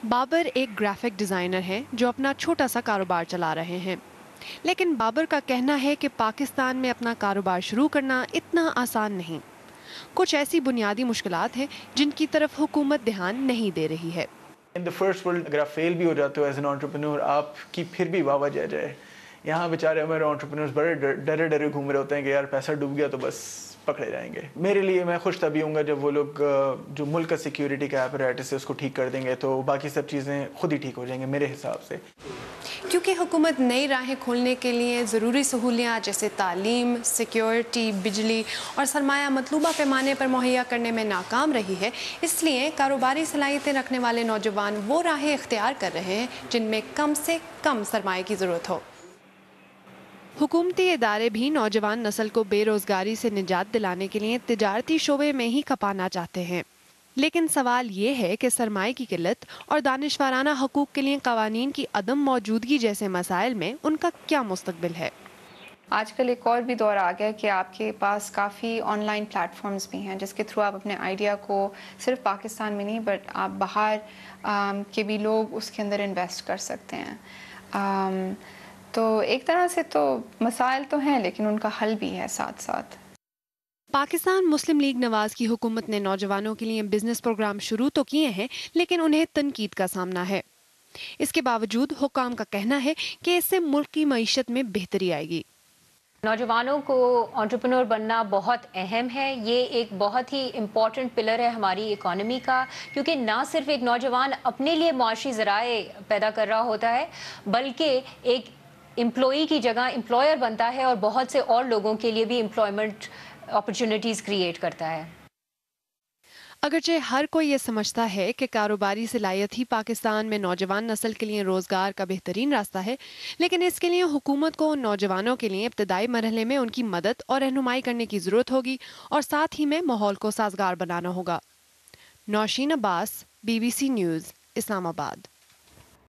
بابر ایک graphic designer ہیں جو اپنا چھوٹا سا کاروبار چلا رہے ہیں، لیکن بابر کا کہنا ہے کہ پاکستان میں اپنا کاروبار شروع کرنا اتنا آسان نہیں۔ کچھ ایسی بنیادی مشکلات ہیں جن کی طرف حکومت دھیان نہیں دے رہی ہے۔ ان the first world اگر آپ فیل بھی ہو جاتے ہو ایز این انٹرپرینور، آپ کی پھر بھی واہ واہ جائے جائے۔ یہاں بیچارے ہمارے انٹرپرینورز بڑے ڈرے ڈرے گھوم رہے ہوتے ہیں کہ یار پیسہ ڈوب گیا تو بس پکڑے جائیں گے۔ میرے لیے میں خوش تبھی ہوں گا جب وہ لوگ جو ملک کا سیکیورٹی کا ایپریٹس ہے اس کو ٹھیک کر دیں گے، تو باقی سب چیزیں خود ہی ٹھیک ہو جائیں گے میرے حساب سے۔ کیونکہ حکومت نئی راہیں کھولنے کے لیے ضروری سہولیات جیسے تعلیم، سیکیورٹی، بجلی اور سرمایہ مطلوبہ پیمانے پر مہیا کرنے میں ناکام رہی ہے، اس لیے کاروباری صلاحیتیں رکھنے والے نوجوان وہ راہیں اختیار کر رہے ہیں جن میں کم سے کم سرمایہ کی ضرورت ہو۔ حکومتی ادارے بھی نوجوان نسل کو بے روزگاری سے نجات دلانے کے لیے تجارتی شعبے میں ہی کھپانا چاہتے ہیں، لیکن سوال یہ ہے کہ سرمایہ کی قلت اور دانشورانہ حقوق کے لیے قوانین کی عدم موجودگی جیسے مسائل میں ان کا کیا مستقبل ہے۔ آج کل ایک اور بھی دور آ گیا کہ آپ کے پاس کافی آن لائن پلیٹ فارمز بھی ہیں جس کے تھرو آپ اپنے آئیڈیا کو صرف پاکستان میں نہیں بٹ آپ باہر کے بھی لوگ اس کے اندر انویسٹ کر سکتے ہیں۔ تو ایک طرح سے تو مسائل تو ہیں لیکن ان کا حل بھی ہے ساتھ ساتھ۔ پاکستان مسلم لیگ نواز کی حکومت نے نوجوانوں کے لیے بزنس پروگرام شروع تو کیے ہیں، لیکن انہیں تنقید کا سامنا ہے۔ اس کے باوجود حکام کا کہنا ہے کہ اس سے ملک کی معیشت میں بہتری آئے گی۔ نوجوانوں کو انٹرپرینور بننا بہت اہم ہے، یہ ایک بہت ہی امپورٹنٹ پلر ہے ہماری اکانومی کا، کیونکہ نہ صرف ایک نوجوان اپنے لیے معاشی ذرائع پیدا کر رہا ہوتا ہے بلکہ ایک امپلائی کی جگہ امپلائر بنتا ہے اور بہت سے اور لوگوں کے لیے بھی امپلائمنٹ اپرچونٹیز کریٹ کرتا ہے۔ اگرچہ ہر کوئی یہ سمجھتا ہے کہ کاروباری صلاحیت ہی پاکستان میں نوجوان نسل کے لیے روزگار کا بہترین راستہ ہے، لیکن اس کے لیے حکومت کو ان نوجوانوں کے لیے ابتدائی مرحلے میں ان کی مدد اور رہنمائی کرنے کی ضرورت ہوگی اور ساتھ ہی میں ماحول کو سازگار بنانا ہوگا۔ نوشین عباس، BBC نیوز، اسلام آباد۔